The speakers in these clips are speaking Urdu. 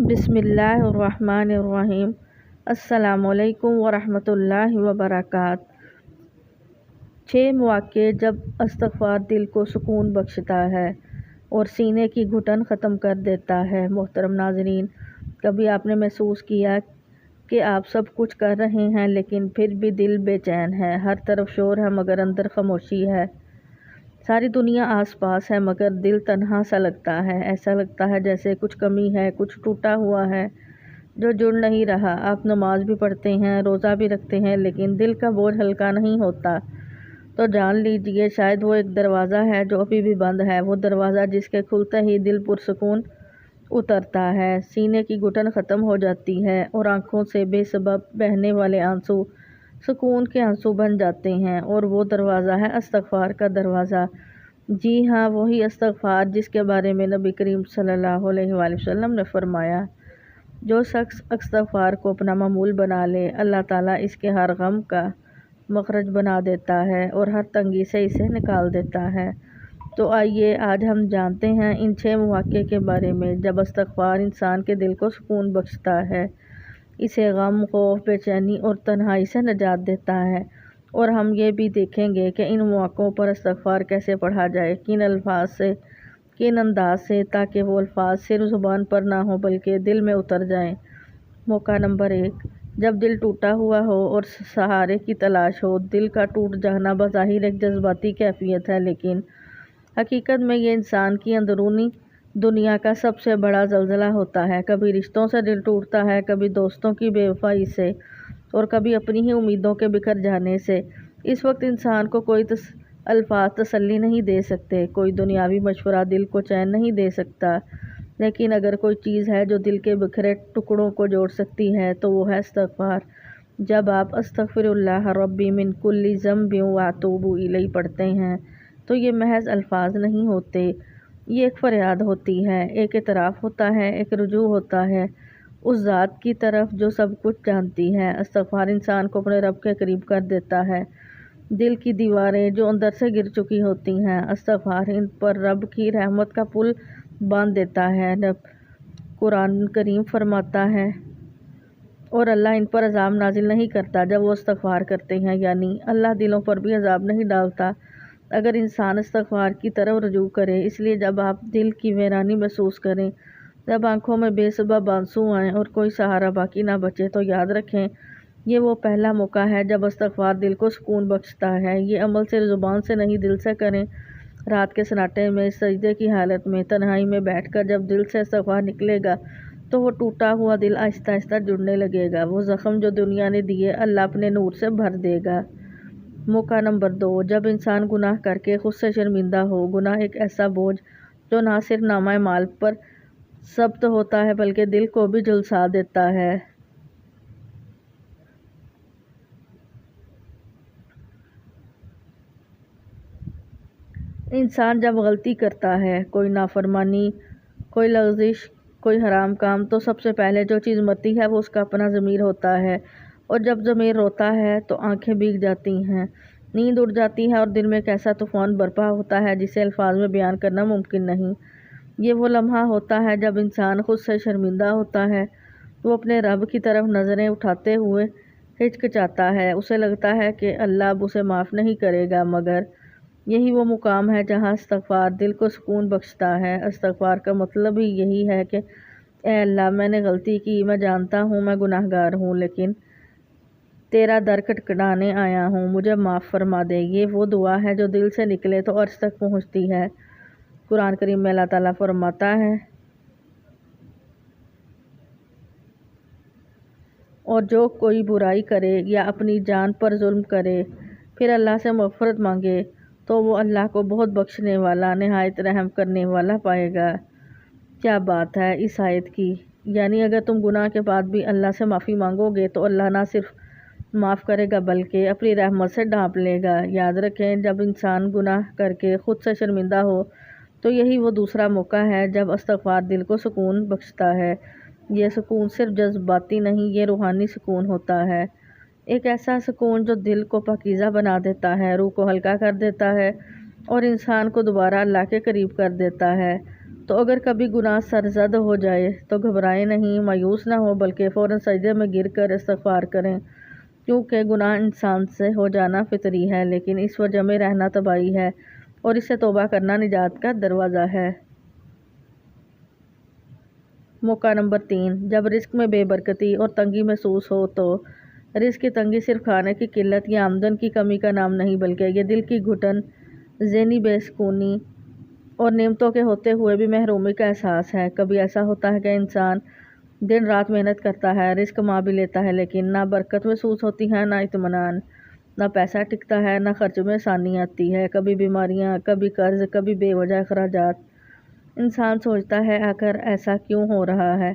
بسم اللہ الرحمن الرحیم۔ السلام علیکم ورحمۃ اللہ وبرکاتہ۔ 6 مواقع جب استغفار دل کو سکون بخشتا ہے اور سینے کی گھٹن ختم کر دیتا ہے۔ محترم ناظرین، کبھی آپ نے محسوس کیا کہ آپ سب کچھ کر رہے ہیں لیکن پھر بھی دل بے چین ہے؟ ہر طرف شور ہے مگر اندر خاموشی ہے۔ ساری دنیا آس پاس ہے مگر دل تنہا سا لگتا ہے۔ ایسا لگتا ہے جیسے کچھ کمی ہے، کچھ ٹوٹا ہوا ہے جو جڑ نہیں رہا۔ آپ نماز بھی پڑھتے ہیں، روزہ بھی رکھتے ہیں، لیکن دل کا بوجھ ہلکا نہیں ہوتا۔ تو جان لیجئے شاید وہ ایک دروازہ ہے جو ابھی بھی بند ہے، وہ دروازہ جس کے کھلتے ہی دل پرسکون اترتا ہے، سینے کی گھٹن ختم ہو جاتی ہے اور آنکھوں سے بے سبب بہنے والے آنسو سکون کے آنسو بن جاتے ہیں۔ اور وہ دروازہ ہے استغفار کا دروازہ۔ جی ہاں، وہی استغفار جس کے بارے میں نبی کریم صلی اللہ علیہ وآلہ وسلم نے فرمایا، جو شخص استغفار کو اپنا معمول بنا لے، اللہ تعالیٰ اس کے ہر غم کا مخرج بنا دیتا ہے اور ہر تنگی سے اسے نکال دیتا ہے۔ تو آئیے آج ہم جانتے ہیں ان 6 مواقع کے بارے میں جب استغفار انسان کے دل کو سکون بخشتا ہے، اسے غم، خوف، بے چینی اور تنہائی سے نجات دیتا ہے۔ اور ہم یہ بھی دیکھیں گے کہ ان مواقعوں پر استغفار کیسے پڑھا جائے، کن الفاظ سے، کن انداز سے، تاکہ وہ الفاظ صرف زبان پر نہ ہوں بلکہ دل میں اتر جائیں۔ موقع نمبر 1، جب دل ٹوٹا ہوا ہو اور سہارے کی تلاش ہو۔ دل کا ٹوٹ جانا بظاہر ایک جذباتی کیفیت ہے، لیکن حقیقت میں یہ انسان کی اندرونی دنیا کا سب سے بڑا زلزلہ ہوتا ہے۔ کبھی رشتوں سے دل ٹوٹتا ہے، کبھی دوستوں کی بے وفائی سے، اور کبھی اپنی ہی امیدوں کے بکھر جانے سے۔ اس وقت انسان کو کوئی الفاظ تسلی نہیں دے سکتے، کوئی دنیاوی مشورہ دل کو چین نہیں دے سکتا، لیکن اگر کوئی چیز ہے جو دل کے بکھرے ٹکڑوں کو جوڑ سکتی ہے تو وہ ہے استغفار۔ جب آپ استغفر اللہ ربی من کل ذنب واتوب الیہ پڑھتے ہیں تو یہ محض الفاظ نہیں ہوتے، یہ ایک فریاد ہوتی ہے، ایک اعتراف ہوتا ہے، ایک رجوع ہوتا ہے اس ذات کی طرف جو سب کچھ جانتی ہے۔ استغفار انسان کو اپنے رب کے قریب کر دیتا ہے۔ دل کی دیواریں جو اندر سے گر چکی ہوتی ہیں، استغفار ان پر رب کی رحمت کا پل باندھ دیتا ہے۔ قرآن کریم فرماتا ہے، اور اللہ ان پر عذاب نازل نہیں کرتا جب وہ استغفار کرتے ہیں، یعنی اللہ دلوں پر بھی عذاب نہیں ڈالتا اگر انسان استغفار کی طرف رجوع کرے۔ اس لیے جب آپ دل کی ویرانی محسوس کریں، جب آنکھوں میں بے سبب آنسو آئیں اور کوئی سہارا باقی نہ بچے، تو یاد رکھیں یہ وہ پہلا موقع ہے جب استغفار دل کو سکون بخشتا ہے۔ یہ عمل صرف زبان سے نہیں، دل سے کریں۔ رات کے سناٹے میں، سجدے کی حالت میں، تنہائی میں بیٹھ کر جب دل سے استغفار نکلے گا تو وہ ٹوٹا ہوا دل آہستہ آہستہ جڑنے لگے گا۔ وہ زخم جو دنیا نے دیے اللہ اپنے نور سے بھر دے گا۔ موقع نمبر 2، جب انسان گناہ کر کے خود سے شرمندہ ہو۔ گناہ ایک ایسا بوجھ جو نہ صرف نامہ اعمال پر ثبت ہوتا ہے بلکہ دل کو بھی جھلسا دیتا ہے۔ انسان جب غلطی کرتا ہے، کوئی نافرمانی، کوئی لغزش، کوئی حرام کام، تو سب سے پہلے جو چیز مرتی ہے وہ اس کا اپنا ضمیر ہوتا ہے، اور جب ضمیر روتا ہے تو آنکھیں بھیگ جاتی ہیں، نیند اڑ جاتی ہے اور دل میں ایک ایسا طوفان برپا ہوتا ہے جسے الفاظ میں بیان کرنا ممکن نہیں۔ یہ وہ لمحہ ہوتا ہے جب انسان خود سے شرمندہ ہوتا ہے، وہ اپنے رب کی طرف نظریں اٹھاتے ہوئے ہچکچاتا ہے، اسے لگتا ہے کہ اللہ اب اسے معاف نہیں کرے گا، مگر یہی وہ مقام ہے جہاں استغفار دل کو سکون بخشتا ہے۔ استغفار کا مطلب ہی یہی ہے کہ اے اللہ، میں نے غلطی کی، میں جانتا ہوں میں گناہ گار ہوں، لیکن تیرا در کھٹکھٹانے آیا ہوں، مجھے معاف فرما دے۔ یہ وہ دعا ہے جو دل سے نکلے تو عرش تک پہنچتی ہے۔ قرآن کریم میں اللہ تعالیٰ فرماتا ہے، اور جو کوئی برائی کرے یا اپنی جان پر ظلم کرے پھر اللہ سے مغفرت مانگے تو وہ اللہ کو بہت بخشنے والا، نہایت رحم کرنے والا پائے گا۔ کیا بات ہے اس آیت کی! یعنی اگر تم گناہ کے بعد بھی اللہ سے معافی مانگو گے تو اللہ نہ صرف معاف کرے گا بلکہ اپنی رحمت سے ڈھانپ لے گا۔ یاد رکھیں جب انسان گناہ کر کے خود سے شرمندہ ہو تو یہی وہ دوسرا موقع ہے جب استغفار دل کو سکون بخشتا ہے۔ یہ سکون صرف جذباتی نہیں، یہ روحانی سکون ہوتا ہے، ایک ایسا سکون جو دل کو پاکیزہ بنا دیتا ہے، روح کو ہلکا کر دیتا ہے اور انسان کو دوبارہ اللہ کے قریب کر دیتا ہے۔ تو اگر کبھی گناہ سرزد ہو جائے تو گھبرائیں نہیں، مایوس نہ ہو، بلکہ فوراً سجدے میں گر کر استغفار کریں، کیونکہ گناہ انسان سے ہو جانا فطری ہے، لیکن اس وجہ میں رہنا تباہی ہے، اور اس سے توبہ کرنا نجات کا دروازہ ہے۔ موقع نمبر 3، جب رزق میں بے برکتی اور تنگی محسوس ہو تو رزق کی تنگی صرف کھانے کی قلت یا آمدن کی کمی کا نام نہیں، بلکہ یہ دل کی گھٹن، ذہنی بے سکونی اور نعمتوں کے ہوتے ہوئے بھی محرومی کا احساس ہے۔ کبھی ایسا ہوتا ہے کہ انسان دن رات محنت کرتا ہے، رزق کما بھی لیتا ہے، لیکن نہ برکت محسوس ہوتی ہے، نہ اطمینان، نہ پیسہ ٹکتا ہے، نہ خرچ میں آسانی آتی ہے۔ کبھی بیماریاں، کبھی قرض، کبھی بے وجہ اخراجات۔ انسان سوچتا ہے آخر ایسا کیوں ہو رہا ہے؟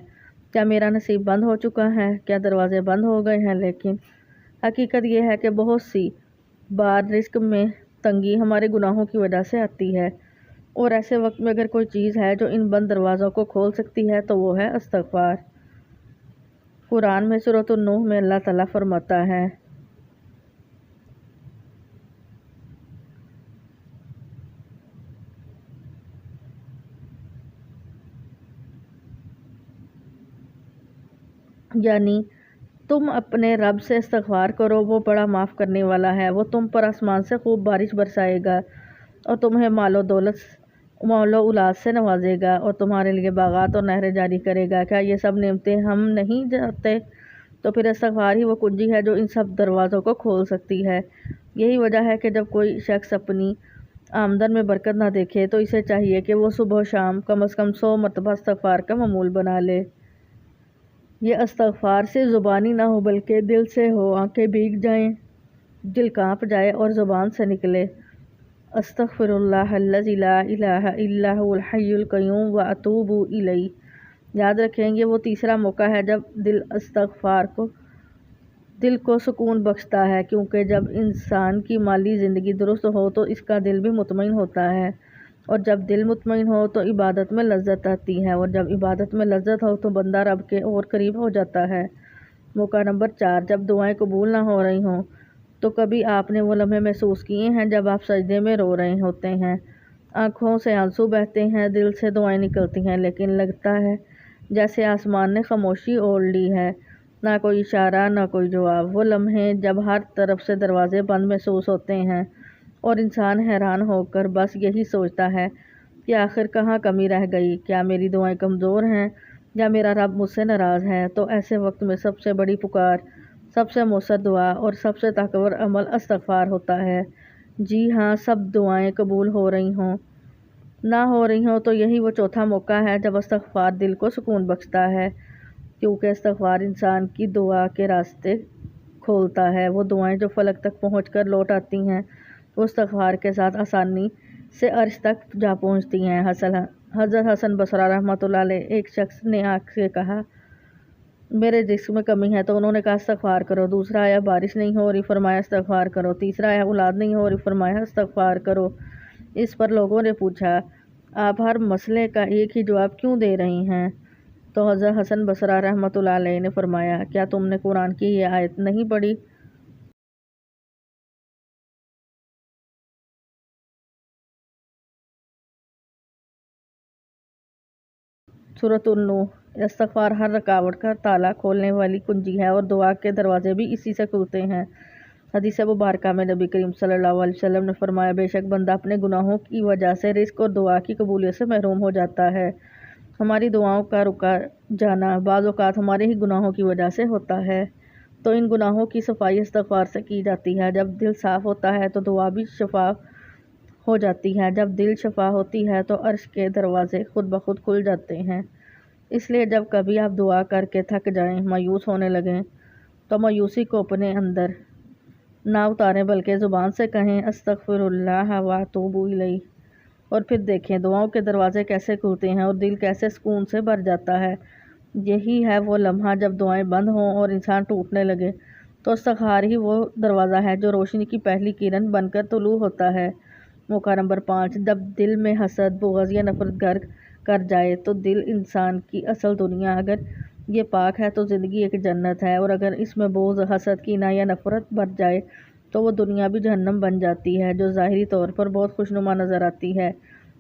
کیا میرا نصیب بند ہو چکا ہے؟ کیا دروازے بند ہو گئے ہیں؟ لیکن حقیقت یہ ہے کہ بہت سی بار رزق میں تنگی ہمارے گناہوں کی وجہ سے آتی ہے، اور ایسے وقت میں اگر کوئی چیز ہے جو ان بند دروازوں کو کھول سکتی ہے تو وہ ہے استغفار۔ قرآن میں سورۃ النوح میں اللہ تعالیٰ فرماتا ہے، یعنی تم اپنے رب سے استغفار کرو، وہ بڑا معاف کرنے والا ہے، وہ تم پر آسمان سے خوب بارش برسائے گا اور تمہیں مال و اولاد سے نوازے گا، اور تمہارے لیے باغات اور نہریں جاری کرے گا۔ کیا یہ سب نعمتیں ہم نہیں جانتے؟ تو پھر استغفار ہی وہ کنجی ہے جو ان سب دروازوں کو کھول سکتی ہے۔ یہی وجہ ہے کہ جب کوئی شخص اپنی آمدن میں برکت نہ دیکھے تو اسے چاہیے کہ وہ صبح و شام کم از کم 100 مرتبہ استغفار کا معمول بنا لے۔ یہ استغفار صرف زبانی نہ ہو بلکہ دل سے ہو، آنکھیں بھیگ جائیں، دل کانپ جائے اور زبان سے نکلے، استغفر اللہ الذی لا الہ الا هو الحی القیوم واتوب الیہ۔ یاد رکھیں، یہ وہ تیسرا موقع ہے جب دل کو سکون بخشتا ہے، کیونکہ جب انسان کی مالی زندگی درست ہو تو اس کا دل بھی مطمئن ہوتا ہے، اور جب دل مطمئن ہو تو عبادت میں لذت آتی ہے، اور جب عبادت میں لذت ہو تو بندہ رب کے اور قریب ہو جاتا ہے۔ موقع نمبر 4، جب دعائیں قبول نہ ہو رہی ہوں تو کبھی آپ نے وہ لمحے محسوس کیے ہیں جب آپ سجدے میں رو رہے ہوتے ہیں، آنکھوں سے آنسو بہتے ہیں، دل سے دعائیں نکلتی ہیں، لیکن لگتا ہے جیسے آسمان نے خاموشی اوڑھ لی ہے، نہ کوئی اشارہ، نہ کوئی جواب۔ وہ لمحے جب ہر طرف سے دروازے بند محسوس ہوتے ہیں اور انسان حیران ہو کر بس یہی سوچتا ہے کہ آخر کہاں کمی رہ گئی؟ کیا میری دعائیں کمزور ہیں یا میرا رب مجھ سے ناراض ہے؟ تو ایسے وقت میں سب سے بڑی پکار، سب سے مؤثر دعا اور سب سے طاقتور عمل استغفار ہوتا ہے۔ جی ہاں، سب دعائیں قبول ہو رہی ہوں، نہ ہو رہی ہوں تو یہی وہ چوتھا موقع ہے جب استغفار دل کو سکون بخشتا ہے، کیونکہ استغفار انسان کی دعا کے راستے کھولتا ہے۔ وہ دعائیں جو فلک تک پہنچ کر لوٹ آتی ہیں، وہ استغفار کے ساتھ آسانی سے عرش تک جا پہنچتی ہیں۔ حضرت حسن بصری رحمۃ اللہ علیہ، ایک شخص نے آ کے کہا میرے رزق میں کمی ہے، تو انہوں نے کہا استغفار کرو۔ دوسرا آیا بارش نہیں ہو رہی، فرمایا استغفار کرو۔ تیسرا آیا اولاد نہیں ہو رہی، فرمایا استغفار کرو۔ اس پر لوگوں نے پوچھا آپ ہر مسئلے کا ایک ہی جواب کیوں دے رہی ہیں؟ تو حضرت حسن بصری رحمۃ اللہ علیہ نے فرمایا کیا تم نے قرآن کی یہ آیت نہیں پڑھی؟ سورۃ النوح۔ استغفار ہر رکاوٹ کا تالا کھولنے والی کنجی ہے، اور دعا کے دروازے بھی اسی سے کھلتے ہیں۔ حدیث مبارکہ میں نبی کریم صلی اللہ علیہ وسلم نے فرمایا بے شک بندہ اپنے گناہوں کی وجہ سے رزق اور دعا کی قبولیت سے محروم ہو جاتا ہے۔ ہماری دعاؤں کا رکا جانا بعض اوقات ہمارے ہی گناہوں کی وجہ سے ہوتا ہے، تو ان گناہوں کی صفائی استغفار سے کی جاتی ہے۔ جب دل صاف ہوتا ہے تو دعا بھی شفاف ہو جاتی ہے، جب دل شفا ہوتی ہے تو عرش کے دروازے خود بخود کھل جاتے ہیں۔ اس لیے جب کبھی آپ دعا کر کے تھک جائیں، مایوس ہونے لگیں، تو مایوسی کو اپنے اندر نہ اتاریں بلکہ زبان سے کہیں استغفر اللہ واتوب الیہ، اور پھر دیکھیں دعاؤں کے دروازے کیسے کھلتے ہیں اور دل کیسے سکون سے بھر جاتا ہے۔ یہی ہے وہ لمحہ جب دعائیں بند ہوں اور انسان ٹوٹنے لگے، تو استغفار ہی وہ دروازہ ہے جو روشنی کی پہلی کرن بن کر طلوع ہوتا ہے۔ موقع نمبر 5، جب دل میں حسد، بغض یا نفرت گھر کر جائے تو دل انسان کی اصل دنیا اگر یہ پاک ہے تو زندگی ایک جنت ہے، اور اگر اس میں بغض، حسد، کینہ یا نفرت بھر جائے تو وہ دنیا بھی جہنم بن جاتی ہے، جو ظاہری طور پر بہت خوشنما نظر آتی ہے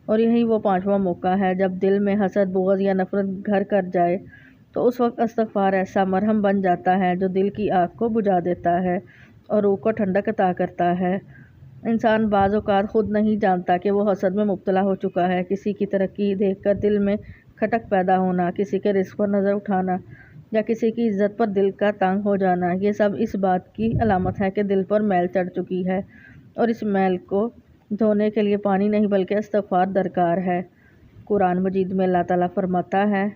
اور یہی وہ پانچواں موقع ہے جب دل میں حسد، بغض یا نفرت گھر کر جائے تو اس وقت استغفار ایسا مرہم بن جاتا ہے جو دل کی آگ کو بجھا دیتا ہے اور روح کو ٹھنڈک عطا کرتا ہے۔ انسان بعض اوقات خود نہیں جانتا کہ وہ حسد میں مبتلا ہو چکا ہے۔ کسی کی ترقی دیکھ کر دل میں کھٹک پیدا ہونا، کسی کے رزق پر نظر اٹھانا یا کسی کی عزت پر دل کا تنگ ہو جانا، یہ سب اس بات کی علامت ہے کہ دل پر میل چڑھ چکی ہے اور اس میل کو دھونے کے لیے پانی نہیں بلکہ استغفار درکار ہے۔ قرآن مجید میں اللہ تعالیٰ فرماتا ہے،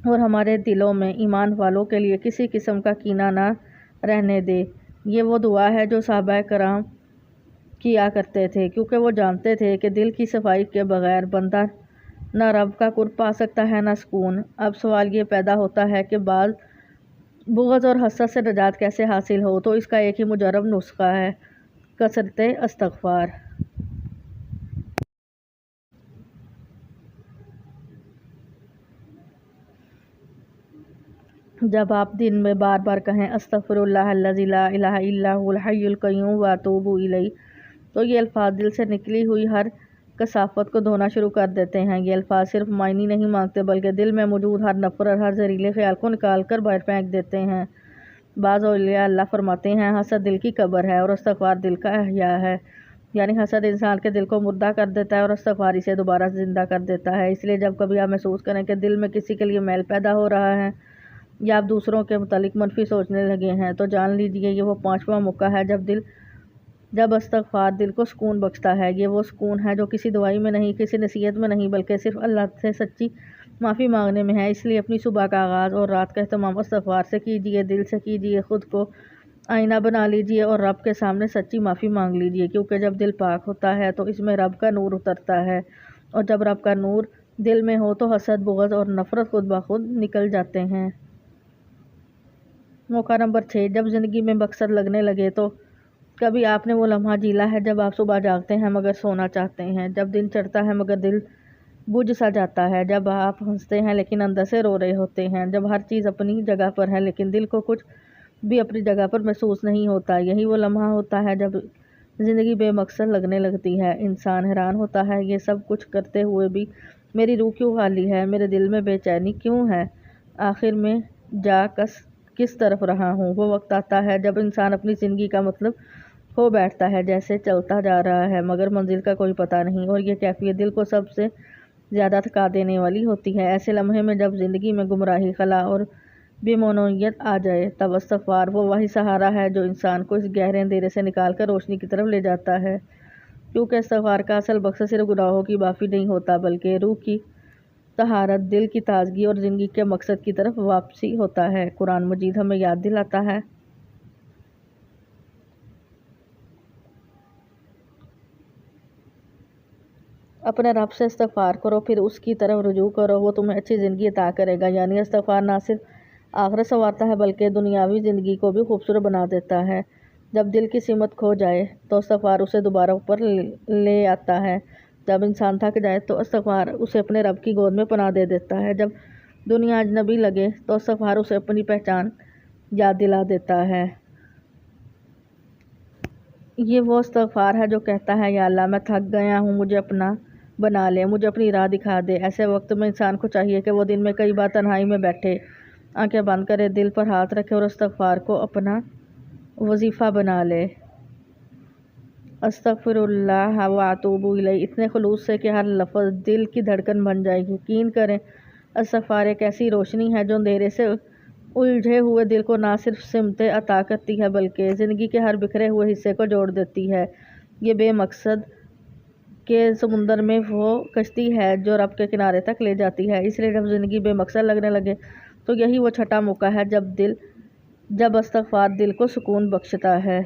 اور ہمارے دلوں میں ایمان والوں کے لیے کسی قسم کا کینہ نہ رہنے دے۔ یہ وہ دعا ہے جو صحابہ کرام کیا کرتے تھے، کیونکہ وہ جانتے تھے کہ دل کی صفائی کے بغیر بندہ نہ رب کا قرب پا سکتا ہے نہ سکون۔ اب سوال یہ پیدا ہوتا ہے کہ بعض بغض اور حسد سے نجات کیسے حاصل ہو؟ تو اس کا ایک ہی مجرب نسخہ ہے، کثرت استغفار۔ جب آپ دن میں بار بار کہیں استغفر اللہ الذی لا الہ الا هو الحی القیوم واتوب الیہ، تو یہ الفاظ دل سے نکلی ہوئی ہر کثافت کو دھونا شروع کر دیتے ہیں۔ یہ الفاظ صرف معنی نہیں مانگتے بلکہ دل میں موجود ہر نفرت، ہر زہریلے خیال کو نکال کر باہر پھینک دیتے ہیں۔ بعض اولیاء اللہ فرماتے ہیں، حسد دل کی قبر ہے اور استغفار دل کا احیاء ہے۔ یعنی حسد انسان کے دل کو مردہ کر دیتا ہے اور استغفار اسے دوبارہ زندہ کر دیتا ہے۔ اس لیے جب کبھی آپ محسوس کریں کہ دل میں کسی کے لیے میل پیدا ہو رہا ہے یا آپ دوسروں کے متعلق منفی سوچنے لگے ہیں تو جان لیجیے یہ وہ پانچواں موقع ہے جب استغفار دل کو سکون بخشتا ہے۔ یہ وہ سکون ہے جو کسی دوائی میں نہیں، کسی نصیحت میں نہیں، بلکہ صرف اللہ سے سچی معافی مانگنے میں ہے۔ اس لیے اپنی صبح کا آغاز اور رات کا اہتمام استغفار سے کیجیے، دل سے کیجیے، خود کو آئینہ بنا لیجیے اور رب کے سامنے سچی معافی مانگ لیجیے، کیونکہ جب دل پاک ہوتا ہے تو اس میں رب کا نور اترتا ہے، اور جب رب کا نور دل میں ہو تو حسد، بغض اور نفرت خود بخود نکل جاتے ہیں۔ موقع نمبر 6، جب زندگی میں مقصد لگنے لگے تو کبھی آپ نے وہ لمحہ جھیلا ہے جب آپ صبح جاگتے ہیں مگر سونا چاہتے ہیں، جب دن چڑھتا ہے مگر دل بجھ سا جاتا ہے، جب آپ ہنستے ہیں لیکن اندر سے رو رہے ہوتے ہیں، جب ہر چیز اپنی جگہ پر ہے لیکن دل کو کچھ بھی اپنی جگہ پر محسوس نہیں ہوتا۔ یہی وہ لمحہ ہوتا ہے جب زندگی بے مقصد لگنے لگتی ہے۔ انسان حیران ہوتا ہے، یہ سب کچھ کرتے ہوئے بھی میری روح کیوں خالی ہے، میرے دل میں بے چینی کیوں ہے، آخر میں جا کس طرف رہا ہوں۔ وہ وقت آتا ہے جب انسان اپنی زندگی کا مطلب کھو بیٹھتا ہے، جیسے چلتا جا رہا ہے مگر منزل کا کوئی پتہ نہیں، اور یہ کیفیت دل کو سب سے زیادہ تھکا دینے والی ہوتی ہے۔ ایسے لمحے میں جب زندگی میں گمراہی، خلا اور بے معنویت آ جائے تب استغفار وہ وہی سہارا ہے جو انسان کو اس گہرے اندھیرے سے نکال کر روشنی کی طرف لے جاتا ہے، کیونکہ استغفار کا اصل مقصد صرف گناہوں کی معافی نہیں ہوتا بلکہ روح کی طہارت، دل کی تازگی اور زندگی کے مقصد کی طرف واپسی ہوتا ہے۔ قرآن مجید ہمیں یاد دلاتا ہے، اپنے رب سے استغفار کرو، پھر اس کی طرف رجوع کرو، وہ تمہیں اچھی زندگی عطا کرے گا۔ یعنی استغفار نہ صرف آخرت سنوارتا ہے بلکہ دنیاوی زندگی کو بھی خوبصورت بنا دیتا ہے۔ جب دل کی سمت کھو جائے تو استغفار اسے دوبارہ اوپر لے آتا ہے۔ جب انسان تھک جائے تو استغفار اسے اپنے رب کی گود میں پناہ دے دیتا ہے۔ جب دنیا اجنبی لگے تو استغفار اسے اپنی پہچان یاد دلا دیتا ہے۔ یہ وہ استغفار ہے جو کہتا ہے، یا اللہ میں تھک گیا ہوں، مجھے اپنا بنا لے، مجھے اپنی راہ دکھا دے۔ ایسے وقت میں انسان کو چاہیے کہ وہ دن میں کئی بار تنہائی میں بیٹھے، آنکھیں بند کرے، دل پر ہاتھ رکھے اور استغفار کو اپنا وظیفہ بنا لے۔ استغفر اللہ واتوب الیہ، اتنے خلوص سے کہ ہر لفظ دل کی دھڑکن بن جائے۔ یقین کریں استغفار ایک ایسی روشنی ہے جو اندھیرے سے الجھے ہوئے دل کو نہ صرف سمتیں عطا کرتی ہے بلکہ زندگی کے ہر بکھرے ہوئے حصے کو جوڑ دیتی ہے۔ یہ بے مقصد کے سمندر میں وہ کشتی ہے جو رب کے کنارے تک لے جاتی ہے۔ اس لیے جب زندگی بے مقصد لگنے لگے تو یہی وہ چھٹا موقع ہے جب استغفار دل کو سکون بخشتا ہے۔